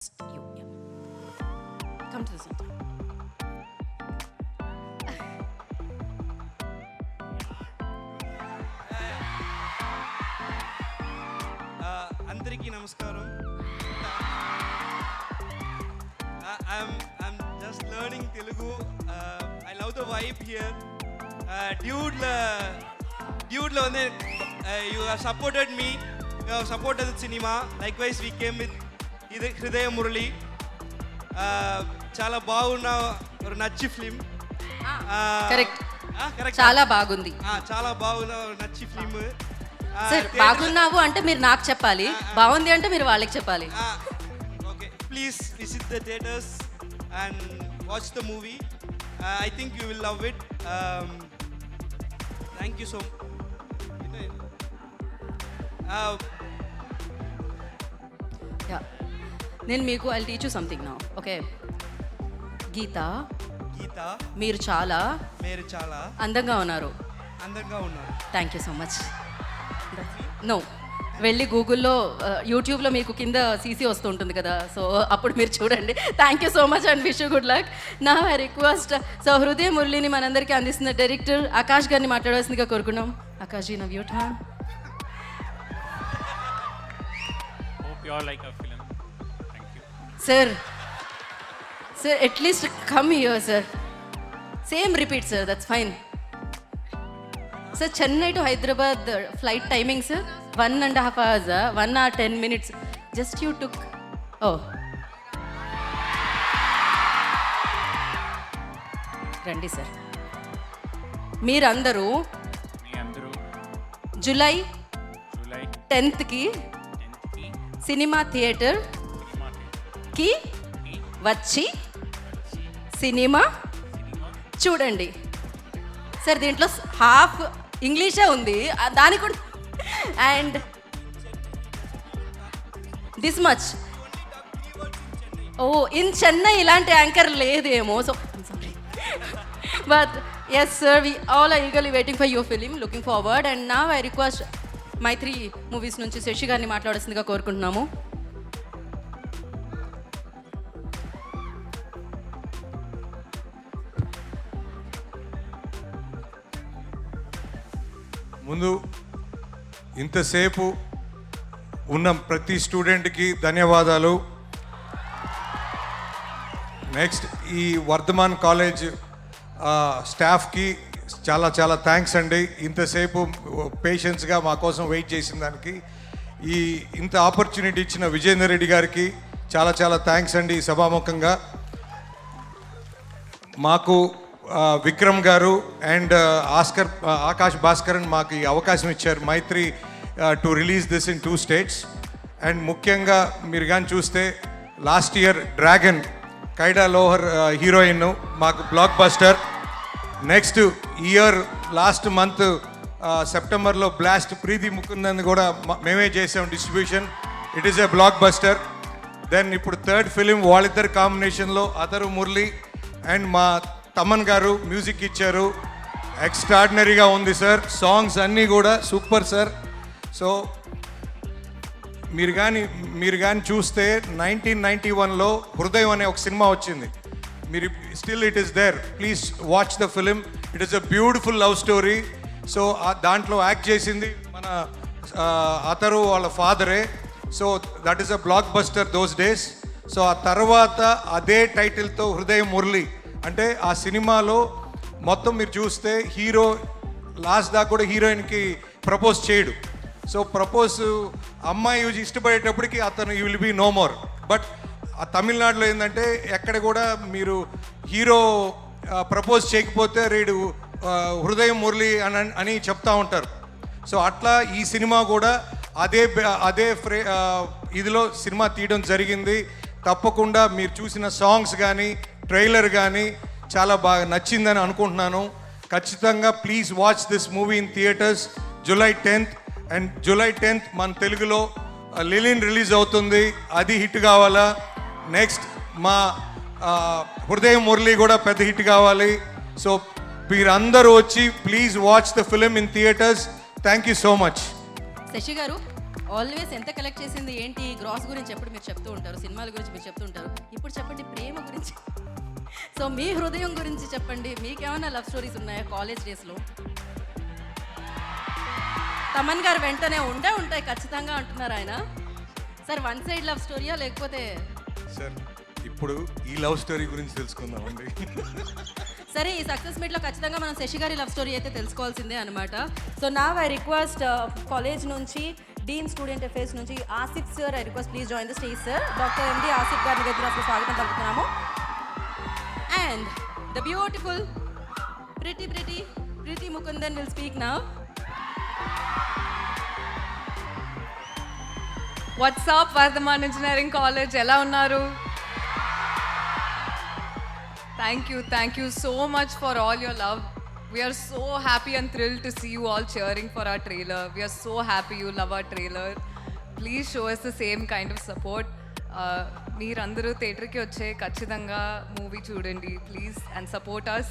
You, yeah. Come to the center. అందరికీ నమస్కారం. I'm just learning Telugu. I love the vibe here. Dude lo வந்து you have supported me. You have supported the cinema. Likewise we came with ఇది హృదయ మురళి. చాలా బాగున్న ఒక నచ్చి film. Correct. Correct. చాలా బాగుంది. చాలా బాగున్న నచ్చి ఫిలిం. సార్ బాగున్నావు అంటే మీరు నాకు చెప్పాలి, బాగుంది అంటే మీరు వాళ్ళకి చెప్పాలి. Okay, please visit the theatres and watch the movie. I think you will love it. Thank you so much. నేను మీకు I teach you something now. Okay, Geetha మీరు చాలా అందంగా ఉన్నారు. Thank you so much. No, వెళ్ళి గూగుల్లో యూట్యూబ్లో మీకు కింద సీసీ వస్తూ ఉంటుంది కదా, సో అప్పుడు మీరు చూడండి. Thank you so much and wish you good luck. నా రిక్వెస్ట్, సో హృదయ మురళిని మనందరికీ అందిస్తున్న డైరెక్టర్ ఆకాష్ గారిని మాట్లాడాల్సిందిగా కోరుకున్నాం. Akash ji, now your turn. Hope you all like our film. Thank you. Sir, at least come here, sir. Same repeat, sir. That's fine. Sir, Chennai to Hyderabad flight timing, sir. 1.5 hours, 1 hour 10 minutes. Just you took. Oh. రండి sir. మీరందరూ మీ అందరూ July July 10th కి 10th కి cinema థియేటర్కి వచ్చి cinema చూడండి. Sir దీంట్లో half ఇంగ్లీషే ఉంది, దానికి కూడా. And this much. Oh, in Chennai ఇలాంటి యాంకర్ లేదేమో. So sorry, but yes sir, we all are eagerly waiting for your film, looking forward. And నా ఐ రిక్వెస్ట్ మైత్రి మూవీస్ నుంచి శశి గారిని మాట్లాడాల్సిందిగా కోరుకుంటున్నాము. ముందు ఇంతసేపు ఉన్న ప్రతి స్టూడెంట్కి ధన్యవాదాలు. నెక్స్ట్ ఈ వర్ధమాన్ కాలేజ్ స్టాఫ్కి చాలా చాలా థ్యాంక్స్ అండి. ఇంతసేపు పేషెన్స్గా మా కోసం వెయిట్ చేసిన దానికి. ఇంత ఆపర్చునిటీ ఇచ్చిన విజేందర్ రెడ్డి గారికి చాలా చాలా థ్యాంక్స్ అండి. సభాముఖంగా మాకు విక్రమ్ గారు అండ్ ఆకాష్ భాస్కరన్ మాకు ఈ అవకాశం ఇచ్చారు, Mythri to release this in 2 states. And ముఖ్యంగా మీరు కానీ చూస్తే last year dragon Kayadu Lohar heroine మాకు blockbuster. Next year last month సెప్టెంబర్లో బ్లాస్ట్ ప్రీతి ముకుందన్ కూడా మేమే చేసాం distribution. It is a blockbuster. Then ఇప్పుడు థర్డ్ ఫిలిం వాళ్ళిద్దరు కాంబినేషన్లో అతరు మురళి అండ్ మా తమన్ గారు మ్యూజిక్ ఇచ్చారు. ఎక్స్ట్రాడినరీగా ఉంది సార్. సాంగ్స్ అన్నీ కూడా సూపర్ సార్. సో మీరు కానీ చూస్తే 1991లో హృదయం అనే ఒక సినిమా వచ్చింది. మీరు still it is there. Please watch the film. It is a beautiful love story. So దాంట్లో యాక్ట్ చేసింది మన అతరు వాళ్ళ ఫాదరే. So that is a blockbuster those days. So ఆ తర్వాత అదే టైటిల్తో హృదయం మురళి అంటే ఆ సినిమాలో మొత్తం మీరు చూస్తే హీరో లాస్ట్ దాకా కూడా హీరోయిన్కి ప్రపోజ్ చేయడు. సో ప్రపోజ్ అమ్మాయి ఇష్టపడేటప్పటికి అతను you will be no more. But ఆ తమిళనాడులో ఏంటంటే ఎక్కడ కూడా మీరు హీరో ప్రపోజ్ చేయకపోతే రీడు హృదయం మురళి అని చెప్తా ఉంటారు. సో అట్లా ఈ సినిమా కూడా అదే ఇదిలో సినిమా తీయడం జరిగింది. తప్పకుండా మీరు చూసిన సాంగ్స్ కానీ ట్రైలర్ కానీ చాలా బాగా నచ్చిందని అనుకుంటున్నాను. ఖచ్చితంగా please watch this movie in theatres July 10th. And July 10th మన తెలుగులో లిలిన్ రిలీజ్ అవుతుంది, అది హిట్ కావాలా. నెక్స్ట్ మా హృదయం మురళి కూడా పెద్ద హిట్ కావాలి. సో మీరందరూ వచ్చి please watch the film in theatres. Thank you so much. Sasi గారు ఆల్వేస్ ఎంత కలెక్ట్ చేసింది ఏంటి గ్రాస్ గురించి ఎప్పుడు మీరు చెప్తూ ఉంటారు, సినిమాల గురించి మీరు చెప్తూ ఉంటారు. ఇప్పుడు చెప్పండి ప్రేమ గురించి. సో మీ హృదయం గురించి చెప్పండి. మీకేమైనా లవ్ స్టోరీస్ ఉన్నాయా కాలేజ్ డేస్లో? తమన్ గారు వెంటనే ఉంటాయి ఖచ్చితంగా అంటున్నారు ఆయన. సార్ వన్ సైడ్ లవ్ స్టోరీయా లేకపోతే? సార్ ఇప్పుడు ఈ లవ్ స్టోరీ గురించి తెలుసుకుందామండి. సరే ఈ సక్సెస్ మీట్లో ఖచ్చితంగా మనం శశి గారి లవ్ స్టోరీ అయితే తెలుసుకోవాల్సిందే అనమాట. సో నా ఐ రిక్వెస్ట్ కాలేజ్ నుంచి డీన్ స్టూడెంట్ అఫేర్స్ నుంచి Asif sir, I request please join the stage sir. Doctor MD Asif గారి దగ్గర అసలు స్వాగతం పలుకుతున్నాము. And the beautiful Preethi Mukundan will speak now. What's up Vardhaman engineering college ఎలా ఉన్నారు? Thank you so much for all your love. We are so happy and thrilled to see you all cheering for our trailer. We are so happy you love our trailer. Please show us the same kind of support. మీరందరూ థియేటర్కి వచ్చే ఖచ్చితంగా movie చూడండి please and support us.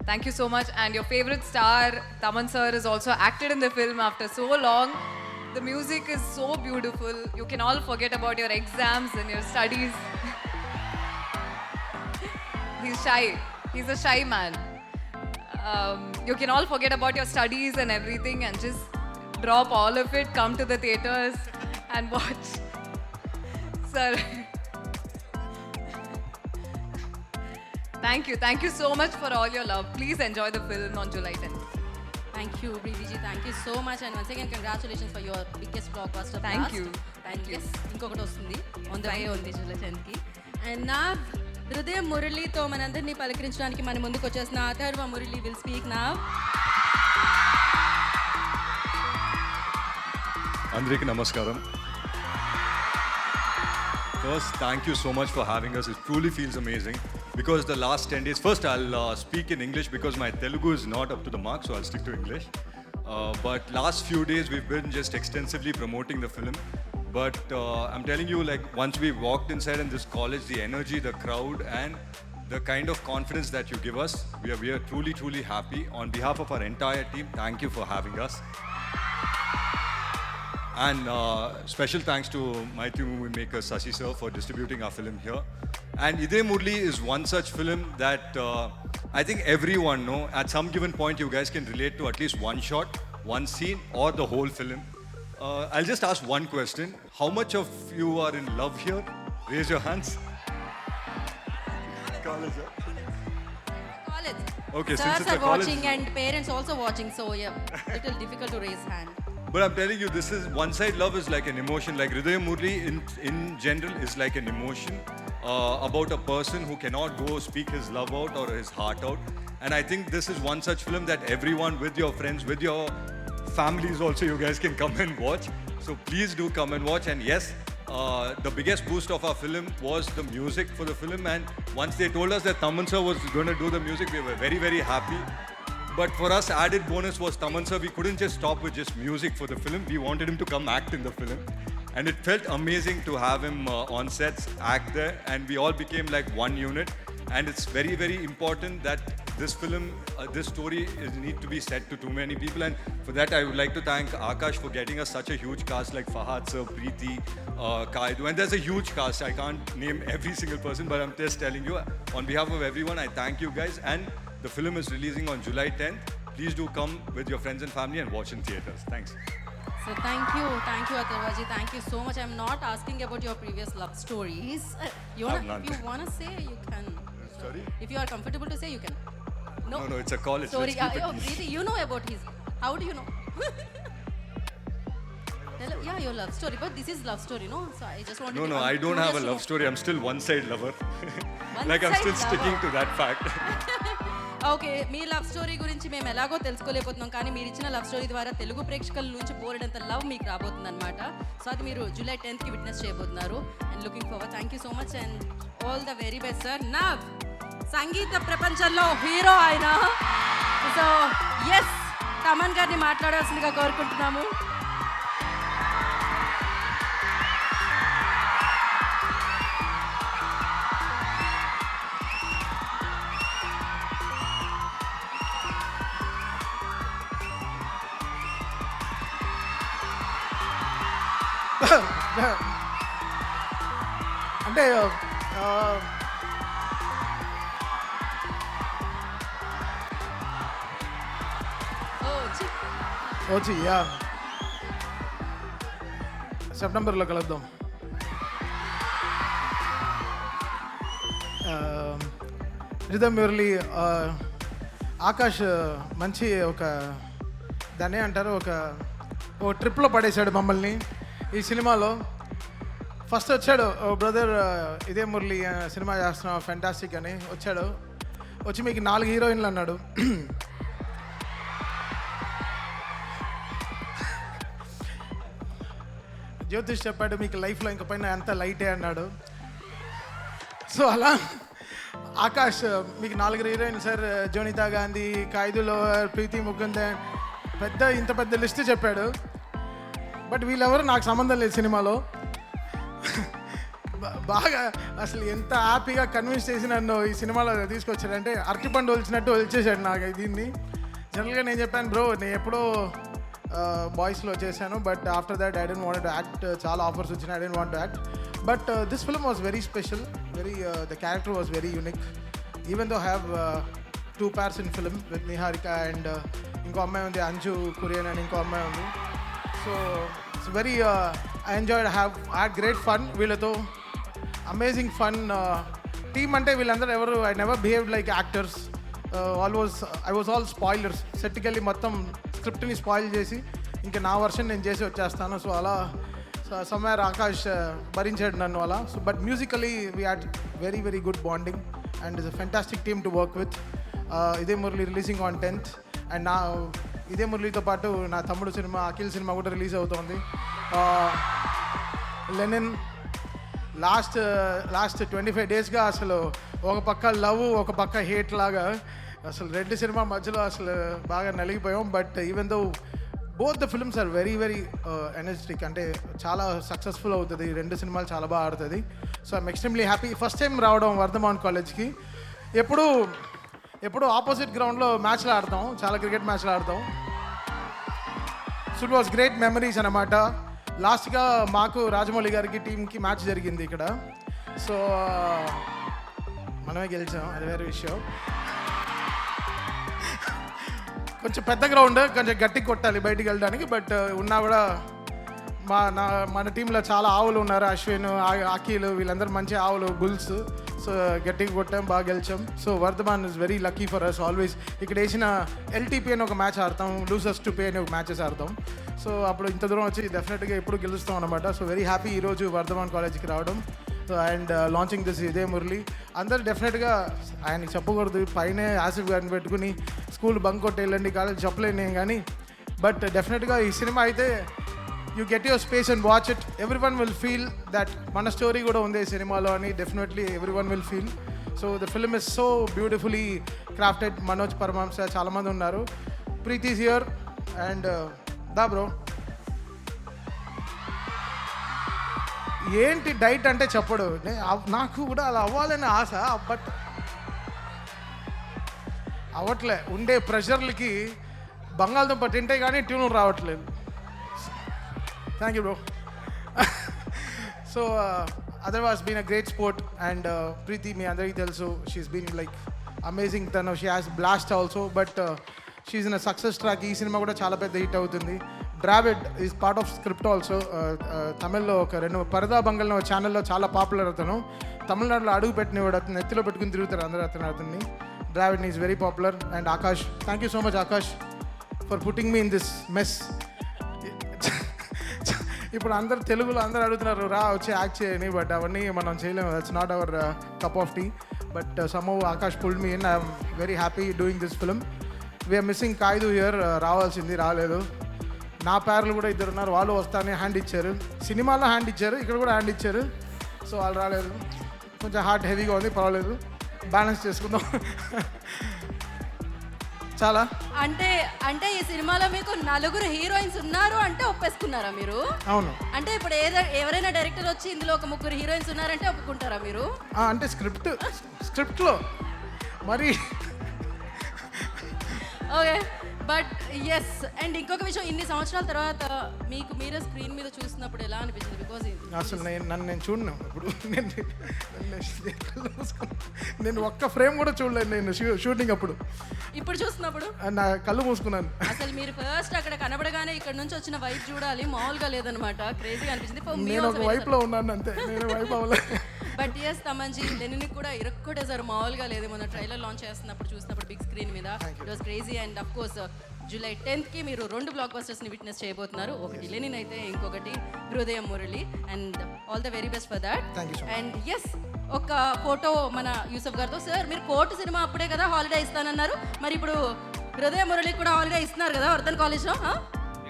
Thank you so much. And your favorite star Taman sir is also acted in the film after so long. The music is so beautiful. You can all forget about your exams and your studies. He's shy. He's a shy man. You can all forget about your studies and everything and just drop all of it, come to the theaters and watch. Sir. Thank you so much for all your love. Please enjoy the film on July 10th. Thank you, Preeti ji. Thank you so much. And once again, congratulations for your biggest blockbuster. Thank you. And yes, ఇంకొకటి వస్తుంది on the way ఉంది July 10th కి. And నా హృదయం మురళితో మనందరినీ పలకరించడానికి మన ముందుకు వచ్చేసిన అథర్వ మురళి విల్ స్పీక్ నా. అందరికీ నమస్కారం. First, thank you so much for having us. It truly feels amazing because the last 10 days, first I'll speak in English because my Telugu is not up to the mark, so I'll stick to English. But last few days we've been just extensively promoting the film. But I'm telling you, like once we walked inside in this college, the energy, the crowd, and the kind of confidence that you give us, we are truly happy. On behalf of our entire team, thank you for having us. And special thanks to my team movie maker Sashi sir for distributing our film here. And Ide Murli is one such film that I think everyone know at some given point you guys can relate to at least one shot, one scene or the whole film. I'll just ask one question. How much of you are in love here? Raise your hands. College, huh? College. Okay, Sirs since it's are a college- watching and parents also watching, so yeah, little difficult to raise hand. But I'm telling you, this is one side love is like an emotion. Like Hridaya Murli in general is like an emotion about a person who cannot go speak his love out or his heart out. And I think this is one such film that everyone with your friends, with your families also, you guys can come and watch. So please do come and watch. And yes, the biggest boost of our film was the music for the film. And once they told us that Taman sir was going to do the music, we were very happy. But for us, added bonus was Taman sir. We couldn't just stop with just music for the film. We wanted him to come act in the film. And it felt amazing to have him on sets, act there. And we all became like one unit. And it's very important that this film, this story need to be said to too many people. And for that, I would like to thank Akash for getting us such a huge cast like Fahad sir, Preeti, Kaidu. And there's a huge cast. I can't name every single person, but I'm just telling you, on behalf of everyone, I thank you guys. And the film is releasing on July 10th. Please do come with your friends and family and watch in theaters. Thanks. So thank you Atharva ji. Thank you so much. I'm not asking about your previous love stories. I have none. If you wanna say, you can. Sorry? If you are comfortable to say, you can. No, it's a college. Sorry, Let's keep it easy. Preeti, you know about his. How do you know? Yeah, your love story, but this is love story, no? So I just want. No, I don't have a love story. I'm still one-side lover. Like I'm still sticking to that fact. Okay me love story గురించి మేము ఎలాగో తెలుసుకోలేకపోతున్నాం, కానీ మీరు ఇచ్చిన love story ద్వారా తెలుగు ప్రేక్షకుల నుంచి బోలెడంత లవ్ మీకు రాబోతుంది అనమాట. సో అది మీరు జూలై 10th విట్నెస్ చేయబోతున్నారు. And looking forward. Thank you so much and all the very best sir. నా సంగీత ప్రపంచంలో హీరో ఆయన. సో ఎస్, తమన్ గారిని మాట్లాడాల్సిందిగా కోరుకుంటున్నాము. అంటే వచ్చి యా సెప్టెంబర్లో కలుద్దాం. రిధమ్ మురళి, ఆకాష్ మంచి ఒక దాన్ని అంటారు ఓ ట్రిప్లో పడేశాడు మమ్మల్ని ఈ సినిమాలో. ఫస్ట్ వచ్చాడు బ్రదర్ ఇదే మురళి సినిమా చేస్తున్నాం ఫెంటాస్టిక్ అని వచ్చాడు. వచ్చి మీకు 4 హీరోయిన్లు అన్నాడు. జ్యోతిష్ చెప్పాడు మీకు లైఫ్లో ఇంక పైన అంత లైటే అన్నాడు. సో అలా ఆకాష్ మీకు 4 హీరోయిన్ సార్, జోనితా గాంధీ, ఖైదులో ప్రీతి ముకుందన్, ఇంత పెద్ద లిస్ట్ చెప్పాడు. బట్ వీళ్ళెవరు నాకు సంబంధం లేదు సినిమాలో. బాగా అసలు ఎంత హ్యాపీగా కన్విన్స్ చేసి నన్ను ఈ సినిమాలో తీసుకొచ్చాడంటే అరటిపండు ఒలిచినట్టు ఒలిచేసాడు నాకు దీన్ని. జనరల్గా నేను చెప్పాను బ్రో నేను ఎప్పుడో బాయ్స్లో చేశాను, but after that I don't want to act. చాలా ఆఫర్స్ వచ్చినాయి, I don't want to act. But this film was very special, the character was very unique. Even though have 2 pairs in film with Niharika and ఇంకో అమ్మాయి ఉంది అంజు కురియన్ అని ఇంకో అమ్మాయి ఉంది. So it's very I enjoyed, had great fun వీళ్ళతో. Amazing fun team. అంటే వీళ్ళందరూ ఎవరు I never behaved like actors. I was all spoilers. సెట్కి వెళ్ళి మొత్తం స్క్రిప్ట్ని స్పాయిల్ చేసి ఇంకా నా వర్షన్ నేను చేసి వచ్చేస్తాను. సో అలా సమ్వేర్ ఆకాష్ భరించాడు నన్ను అలా. So but musically we had very very good bonding and it's a fantastic team to work with. ఇదే Murali releasing on 10th and నా ఇదే మురళితో పాటు నా తమ్ముడు సినిమా అఖిల్ సినిమా కూడా రిలీజ్ అవుతోంది. లెనిన్ లాస్ట్ 25 daysగా అసలు ఒక పక్క లవ్ ఒక పక్క హేట్ లాగా అసలు 2 సినిమా మధ్యలో అసలు బాగా నలిగిపోయాం. But even though both the films are very very energetic, అంటే చాలా సక్సెస్ఫుల్ అవుతుంది. 2 సినిమాలు చాలా బాగా ఆడుతుంది. So I'm extremely happy. First time రావడం వర్ధమాన్ కాలేజ్కి. ఎప్పుడు ఆపోజిట్ గ్రౌండ్లో మ్యాచ్లు ఆడతాం, చాలా క్రికెట్ మ్యాచ్లు ఆడతాం. So it was great memories అన్నమాట. లాస్ట్గా మాకు రాజమౌళి గారికి టీంకి మ్యాచ్ జరిగింది ఇక్కడ. సో మనమే గెలిచాం, అది వేరే విషయం. కొంచెం పెద్ద గ్రౌండ్, కొంచెం గట్టిగా కొట్టాలి బయటికి వెళ్ళడానికి. బట్ ఉన్నా కూడా మన టీంలో చాలా ఆవులు ఉన్నారు, అశ్విన్, అఖిల్, వీళ్ళందరూ మంచి ఆవులు, బుల్స్. సో గట్టిగా కొట్టాం, బాగా గెలిచాం. So Vardhaman is very lucky for us always. ఇక్కడ వేసిన ఎల్టీపీ అని ఒక మ్యాచ్ ఆడతాం, లూజర్స్ టు పే అని ఒక మ్యాచెస్ ఆడతాం. సో అప్పుడు ఇంత దూరం వచ్చి డెఫినెట్గా ఎప్పుడు గెలుస్తాం అనమాట. సో వెరీ హ్యాపీ ఈరోజు వర్ధమాన్ కాలేజ్కి రావడం. సో అండ్ లాంచింగ్ దిస్ ఇదే మురళి. అందరు డెఫినెట్గా ఆయనకి చెప్పకూడదు, పైనే యాసిడ్ గారిని పెట్టుకుని స్కూల్ బంక్ కొట్టి వెళ్ళండి కాలేజ్ చెప్పలేను నేను కానీ. బట్ డెఫినెట్గా ఈ సినిమా అయితే you get your space and watch it. Everyone will feel that మన స్టోరీ కూడా ఉంది ఈ సినిమాలో అని definitely everyone will feel. So the film is so beautifully crafted. Manoj Paramahamsa చాలామంది ఉన్నారు. Preethi is here and the bro. ఏంటి డైట్ అంటే చెప్పడు, నాకు కూడా అలా అవ్వాలని ఆశ, బట్ అవ్వట్లే. ఉండే ప్రెషర్లకి బంగాళదుంప తింటే కానీ ట్యూన్ రావట్లేదు. Thank you bro. So otherwise been a great sport. And Preethi మీ అందరికీ తెలుసు, షీఈస్ బీన్ లైక్ అమేజింగ్. తను she has blast also. But she's in a success track. ఈ సినిమా కూడా చాలా పెద్ద హిట్ అవుతుంది. Dravid is part of script also. తమిళ్లో ఒక 2 పరదా బంగల్ని ఒక ఛానల్లో చాలా పాపులర్ అతను. తమిళనాడులో అడుగు పెట్టినవాడు, అతను నెత్తిలో పెట్టుకుని తిరుగుతారు అందరూ అతన్ని. Dravid is very popular. And Akash, thank you so much Akash for putting me in this mess. ఇప్పుడు అందరు తెలుగులో అందరూ అడుగుతున్నారు రా వచ్చి యాక్ట్ చేయని, బట్ అవన్నీ మనం చేయలేము. That's not our cup of tea. But somehow Akash pulled me in. I'm very happy doing this film. We're missing ఖైదు హియర్. రావాల్సింది రాలేదు. నా పేర్లు కూడా 2 ఉన్నారు, వాళ్ళు వస్తానే హ్యాండ్ ఇచ్చారు. సినిమాలో హ్యాండ్ ఇచ్చారు, ఇక్కడ కూడా హ్యాండ్ ఇచ్చారు. సో వాళ్ళు రాలేదు. కొంచెం హార్ట్ హెవీగా ఉంది, పర్వాలేదు, బ్యాలెన్స్ చేసుకుందాం. చాలా అంటే ఈ సినిమాలో మీకు 4 హీరోయిన్స్ ఉన్నారు అంటే ఒప్పేసుకున్నారా మీరు? అవును. అంటే ఇప్పుడు ఎవరైనా డైరెక్టర్ వచ్చి ఇందులో ఒక 3 హీరోయిన్స్ ఉన్నారంటే ఒప్పుకుంటారా మీరు? అంటే స్క్రిప్ట్లో మరి ఓకే బట్ ఎస్ అండ్ ఇంకొక విషయం, ఇన్ని సంవత్సరాల తర్వాత మీకు మీరే స్క్రీన్ మీద చూసినప్పుడు ఎలా అనిపించింది? బికాజ్ అసలు నేను చూడను ఇప్పుడు నేను ఒక్క ఫ్రేమ్ కూడా చూడలేదు నేను షూటింగ్ అప్పుడు. ఇప్పుడు చూసినప్పుడు నా కళ్ళు మూసుకున్నాను. అసలు మీరు ఫస్ట్ అక్కడ కనబడగానే ఇక్కడ నుంచి వచ్చిన వైపు చూడాలి, మామూలుగా లేదనమాట. క్రేజీగా అనిపించింది. నేను ఒక వైపులో ఉన్నాను అంతే, నేను వైపు అవ్వలేదు. బట్ ఎస్ తమన్జీ లెనిన్ కూడా ఇరక్కొట్టేసారు, మామూలుగా లేదు. మొన్న ట్రైలర్ లాంచ్ చేస్తున్నప్పుడు చూసినప్పుడు బిగ్ స్క్రీన్ మీద it was crazy. And of course July 10th మీరు 2 బ్లాక్ బస్టర్స్ని విట్నెస్ చేయబోతున్నారు. ఒకటి లెనిన్ అయితే, ఇంకొకటి Hridayam Murali. And all the very best for that. And yes ఒక ఫోటో మన యూసఫ్ గారితో. సార్ మీరు కోర్టు సినిమా అప్పుడే కదా హాలిడే ఇస్తానన్నారు, మరి ఇప్పుడు హృదయ మురళికి కూడా హాలిడే ఇస్తున్నారు కదా వర్ధన్ కాలేజ్లో?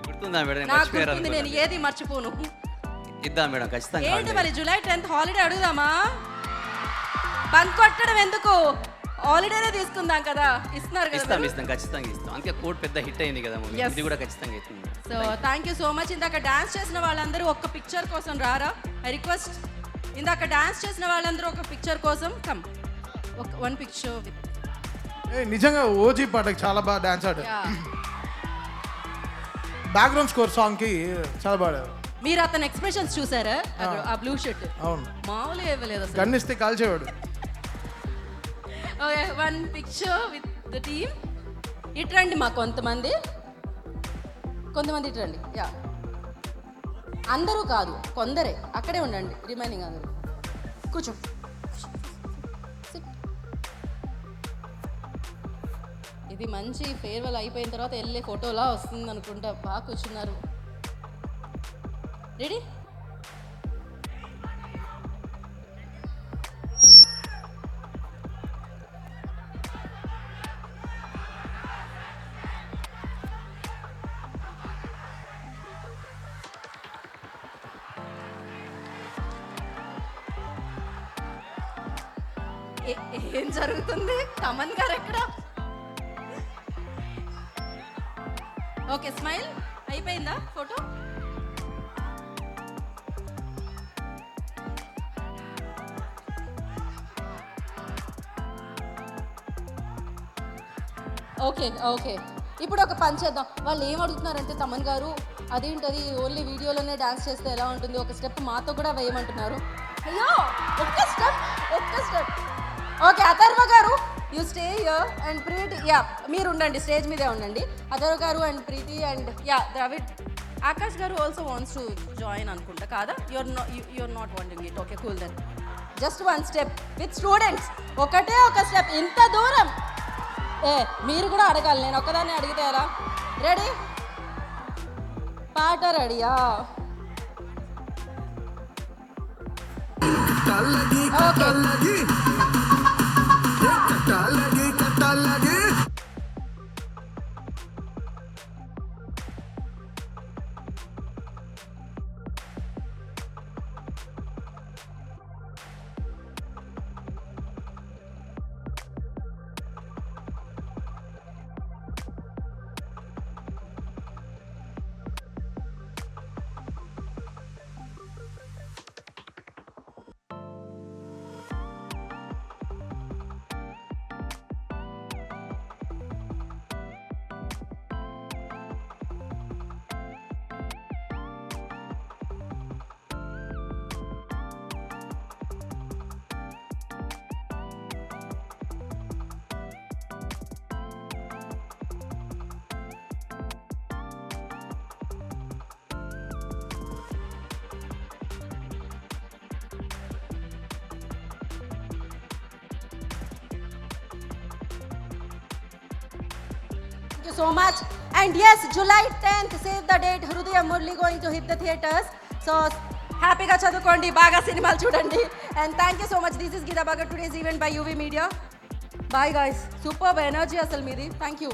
గుర్తుందా మేడం? నాకు గుర్తుంది, నేను ఏది మర్చిపోను. ఇద్దాం మేడం, ఖచ్చితంగా. ఏంటి మరి జూలై 10th హాలిడే అడుగుదామా? బంక్ కొట్టడం ఎందుకు, హాలిడేనే తీసుకుందాం కదా. ఇస్తున్నారు కదా. ఇస్తాం ఖచ్చితంగా ఇస్తాం. అందుకే కోడ్ పెద్ద హిట్ అయింది కదా మూవీ, Yes. ఇది కూడా ఖచ్చితంగా అవుతుంది. So thank you so much. ఇందాక డాన్స్ చేసిన వాళ్ళందరూ ఒక్క పిక్చర్ కోసం రారా? I request. ఇందాక డాన్స్ చేసిన వాళ్ళందరూ ఒక పిక్చర్ కోసం కమ్. వన్ పిక్చర్ విత్ నిజంగా ఓజీ పాటకి చాలా బాగా డాన్స్ ఆడారు. బ్యాక్గ్రౌండ్ స్కోర్ సాంగ్కి చాలా బాగా ఆడారు. మీరు అతని ఎక్స్ప్రెషన్స్ చూసారా? ఆ బ్లూ షర్ట్ అవును, మామూలుగా ఇవ్వలేదు అసలు. గన్నిస్తే కాల్చేవాడు. Okay, one picture with the team. ఇట్రండి మా కొంతమంది ఇట్రండి. యా, అందరూ కాదు, కొందరే. అక్కడే ఉండండి, రిమైనింగ్ అందరూ కూర్చో. Sit. ఇది మంచి ఫేర్వెల్ అయిపోయిన తర్వాత వెళ్ళే ఫోటోలా వస్తుంది అనుకుంటా. బాగా కూర్చున్నారు. రెడీ? ఏం జరుగుతుంది? తమన్ గారు ఎక్కడ? ఓకే, స్మైల్ అయిపోయిందా ఫోటో? ఓకే ఓకే, ఇప్పుడు ఒక పని చేద్దాం. వాళ్ళు ఏం అడుగుతున్నారంటే తమన్ గారు, అదేంటది ఓన్లీ వీడియోలోనే డాన్స్ చేస్తే ఎలా ఉంటుంది, ఒక స్టెప్ మాతో కూడా వేయమంటున్నారు. అయ్యో, ఒక్క స్టెప్. ఓకే, అథర్వ గారు you stay here and Preethi, yeah మీరు ఉండండి, స్టేజ్ మీదే ఉండండి. అథర్వ గారు and Preethi and yeah Dravid. Akash గారు ఆల్సో వాంట్స్ టు జాయిన్ అనుకుంటా కాదా? You're not wanting it. Okay, cool then. Just one step with students. ఒకటే ఒక స్టెప్, ఇంత దూరం. మీరు కూడా అడగాలి, నేను ఒక్కదాన్ని అడిగితే ఎలా? రెడీ? పాట రెడీయా? Okay. Thank you so much. And yes, July 10th, save the date, Hrudaya Murli going to hit the theatres. So, happy ga chadukondi, baga cinema chudandi. And thank you so much. This is Geeta Bhagat, today's event by UV Media. Bye guys. Superb energy asal meedi. Thank you.